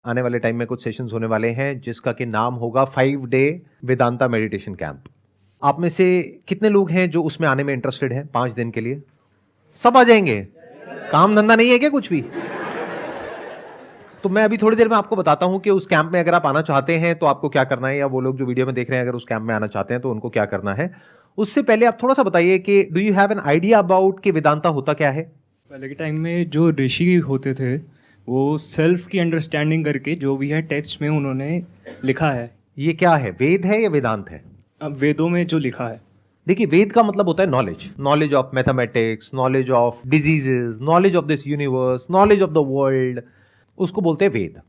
आने वाले टाइम में कुछ सेशंस होने वाले हैं जिसका कि नाम होगा 5 डे वेदांता मेडिटेशन कैंप। आप में से कितने लोग हैं जो उसमें आने में इंटरेस्टेड हैं 5 दिन के लिए? सब आ जाएंगे? काम धंधा नहीं है क्या कुछ भी? तो मैं अभी थोड़ी देर में आपको बताता हूं कि उस कैंप में अगर आप आना चाहते हैं तो आपको क्या करना है, या वो लोग जो वीडियो में देख रहे हैं अगर उस कैंप में आना चाहते हैं तो उनको क्या करना है। उससे पहले आप थोड़ा सा बताइए कि do you have an idea about कि वेदांता होता क्या है? पहले के टाइम में जो ऋषि होते थे वो सेल्फ की अंडरस्टैंडिंग करके जो भी है टेक्स्ट में उन्होंने लिखा है। ये क्या है, वेद है या वेदांत है? अब वेदों में जो लिखा है, देखिए, वेद का मतलब होता है knowledge, knowledge of mathematics, knowledge of diseases, knowledge of this universe, knowledge of the world, उसको बोलते हैं वेद।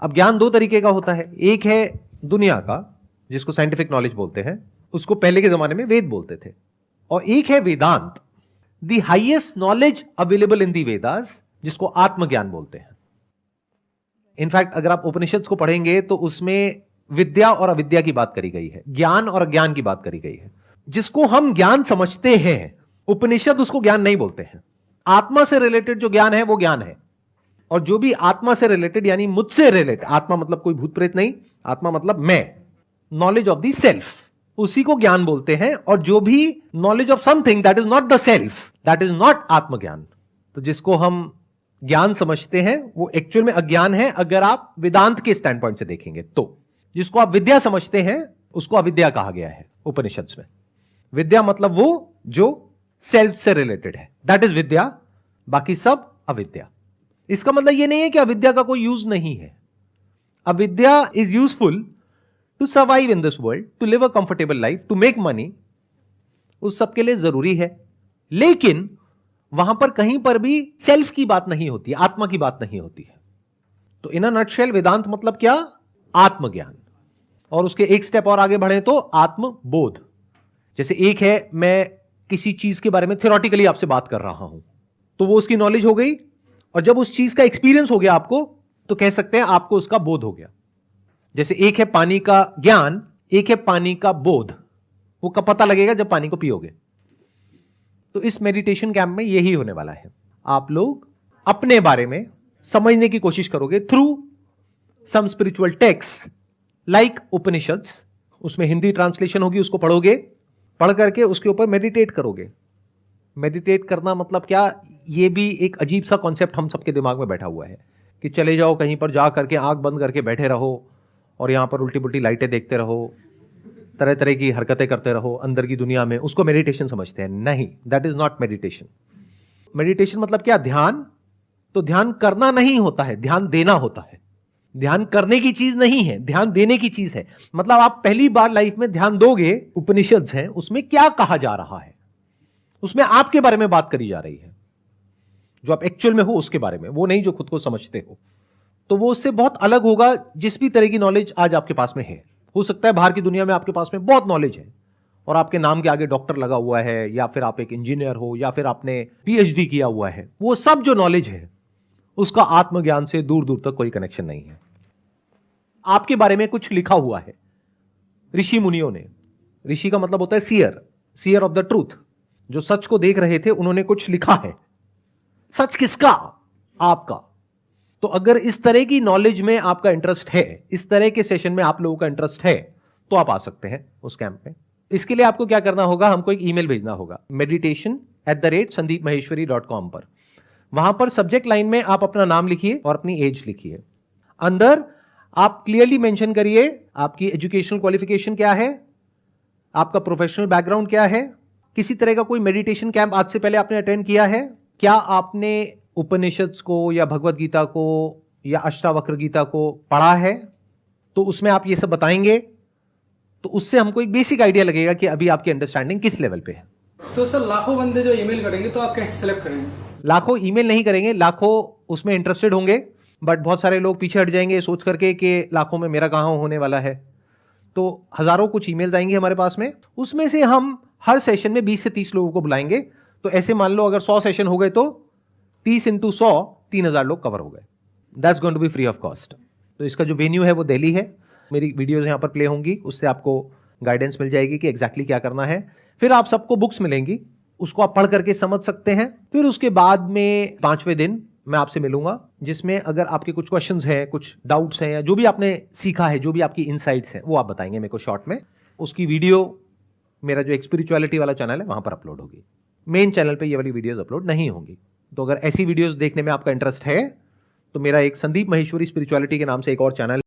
अब ज्ञान दो तरीके का होता है, एक है दुनिया का जिसको साइंटिफिक नॉलेज बोलते हैं, उसको पहले के जमाने में वेद बोलते थे, और एक है Vedanta, the highest knowledge available in the Vedas, जिसको आत्मज्ञान बोलते हैं। इनफैक्ट अगर आप उपनिषद को पढ़ेंगे तो उसमें विद्या और अविद्या की बात करी गई है, ज्ञान और अज्ञान की बात करी गई है। जिसको हम ज्ञान समझते हैं उपनिषद उसको ज्ञान नहीं बोलते हैं। आत्मा से रिलेटेड जो ज्ञान है वो ज्ञान है, और जो भी आत्मा से रिलेटेड यानी मुझसे रिलेटेड, आत्मा मतलब कोई भूत प्रेत नहीं, आत्मा मतलब मैं, नॉलेज ऑफ द सेल्फ, उसी को ज्ञान बोलते हैं। और जो भी knowledge of something that is not the self, that is not आत्मज्ञान। तो जिसको हम ज्ञान समझते हैं वो एक्चुअल में अज्ञान है अगर आप वेदांत के स्टैंड पॉइंट से देखेंगे तो। जिसको आप विद्या समझते हैं उसको अविद्या कहा गया है उपनिषद में। विद्या मतलब वो जो सेल्फ से रिलेटेड है, दैट इज विद्या, बाकी सब अविद्या। इसका मतलब ये नहीं है कि अविद्या का कोई यूज नहीं है। अविद्या is useful to survive in this world, to live a comfortable life, to make money, उस सबके लिए जरूरी है। लेकिन वहां पर कहीं पर भी सेल्फ की बात नहीं होती, आत्मा की बात नहीं होती है। तो इन अ नटशेल वेदांत मतलब क्या? आत्मज्ञान। और उसके एक स्टेप और आगे बढ़े तो आत्मबोध। जैसे एक है मैं किसी चीज के बारे में थ्योरेटिकली आपसे बात कर रहा हूं तो वो उसकी नॉलेज हो गई, और जब उस चीज का एक्सपीरियंस हो गया आपको तो कह सकते हैं आपको उसका बोध हो गया। जैसे एक है पानी का ज्ञान, एक है पानी का बोध। वो कब पता लगेगा? जब पानी को पियोगे। तो इस मेडिटेशन कैंप में यही होने वाला है। आप लोग अपने बारे में समझने की कोशिश करोगे through some spiritual text like Upanishads. उसमें हिंदी ट्रांसलेशन होगी, उसको पढ़ोगे, पढ़ करके उसके ऊपर मेडिटेट करोगे। मेडिटेट करना मतलब क्या? ये भी एक अजीब सा कॉन्सेप्ट हम सबके दिमाग में बैठा हुआ है कि चले जाओ कहीं पर, जा करके आंख बंद करके बैठे रहो और यहां पर उल्टी पुल्टी लाइटें देखते रहो, तरह तरह की हरकतें करते रहो अंदर की दुनिया में, उसको मेडिटेशन समझते हैं। नहीं, that is not meditation. Meditation मतलब क्या? ध्यान। तो ध्यान करना नहीं होता है, ध्यान देना होता है। ध्यान करने की चीज नहीं है, ध्यान देने की चीज है। मतलब आप पहली बार लाइफ में ध्यान दोगे, उपनिषद हैं उसमें क्या कहा जा रहा है, उसमें आपके बारे में बात करी जा रही है, जो आप एक्चुअल में हो उसके बारे में, वो नहीं जो खुद को समझते हो। तो वो उससे बहुत अलग होगा जिस भी तरह की नॉलेज आज आपके पास में है। हो सकता है बाहर की दुनिया में आपके पास में बहुत नॉलेज है और आपके नाम के आगे डॉक्टर लगा हुआ है, या फिर आप एक इंजीनियर हो, या फिर आपने पीएचडी किया हुआ है। वो सब जो नॉलेज है उसका आत्मज्ञान से दूर दूर तक कोई कनेक्शन नहीं है। आपके बारे में कुछ लिखा हुआ है ऋषि मुनियों ने। ऋषि का मतलब होता है seer, seer of the truth. जो सच को देख रहे थे उन्होंने कुछ लिखा है। सच किसका? आपका। तो अगर इस तरह की नॉलेज में आपका इंटरेस्ट है, इस तरह के सेशन में आप लोगों का इंटरेस्ट है, तो आप आ सकते हैं उस कैंप में। इसके लिए आपको क्या करना होगा? हमको एक ईमेल भेजना होगा meditation@sandeepmaheshwari.com पर। वहां पर सब्जेक्ट लाइन में आप अपना नाम लिखिए और अपनी एज लिखिए। अंदर आप क्लियरली मेंशन करिए आपकी एजुकेशनल क्वालिफिकेशन क्या है, आपका प्रोफेशनल बैकग्राउंड क्या है, किसी तरह का कोई मेडिटेशन कैंप आज से पहले आपने अटेंड किया है, क्या आपने उपनिषद्स को या भगवत गीता को या अष्टावक्र गीता को पढ़ा है। तो उसमें आप ये सब बताएंगे तो उससे हमको एक बेसिक आइडिया लगेगा कि अभी आपकी अंडरस्टैंडिंग किस लेवल पे है। तो सर लाखों बंदे जो ईमेल करेंगे तो आप कैसे सिलेक्ट करेंगे? लाखों ईमेल नहीं करेंगे, लाखों उसमें इंटरेस्टेड होंगे, बट बहुत सारे लोग पीछे हट जाएंगे सोच करके कि लाखों में मेरा कहां होने वाला है। तो हजारों कुछ ईमेल्स आएंगे हमारे पास में, उसमें से हम हर सेशन में 20 से 30 लोगों को बुलाएंगे। तो ऐसे मान लो अगर 100 सेशन हो गए तो 30 × 100 3000 लोग कवर हो गए। That's going to be free of cost. तो इसका जो वेन्यू है वो दिल्ली है। मेरी वीडियोज यहाँ पर प्ले होंगी, उससे आपको गाइडेंस मिल जाएगी कि एग्जैक्टली क्या करना है। फिर आप सबको बुक्स मिलेंगी, उसको आप पढ़ करके समझ सकते हैं। फिर उसके बाद में 5वें दिन मैं आपसे मिलूंगा, जिसमें अगर आपके कुछ क्वेश्चंस हैं, कुछ डाउट्स हैं, या जो भी आपने सीखा है, जो भी आपकी इनसाइट्स हैं, वो आप बताएंगे मेरे को शॉर्ट में। उसकी वीडियो मेरा जो एक स्पिरिचुअलिटी वाला चैनल है वहां पर अपलोड होगी। मेन चैनल पे ये वाली वीडियोस अपलोड नहीं होंगी। तो अगर ऐसी वीडियोस देखने में आपका इंटरेस्ट है तो मेरा एक संदीप महेश्वरी स्पिरिचुअलिटी के नाम से एक और चैनल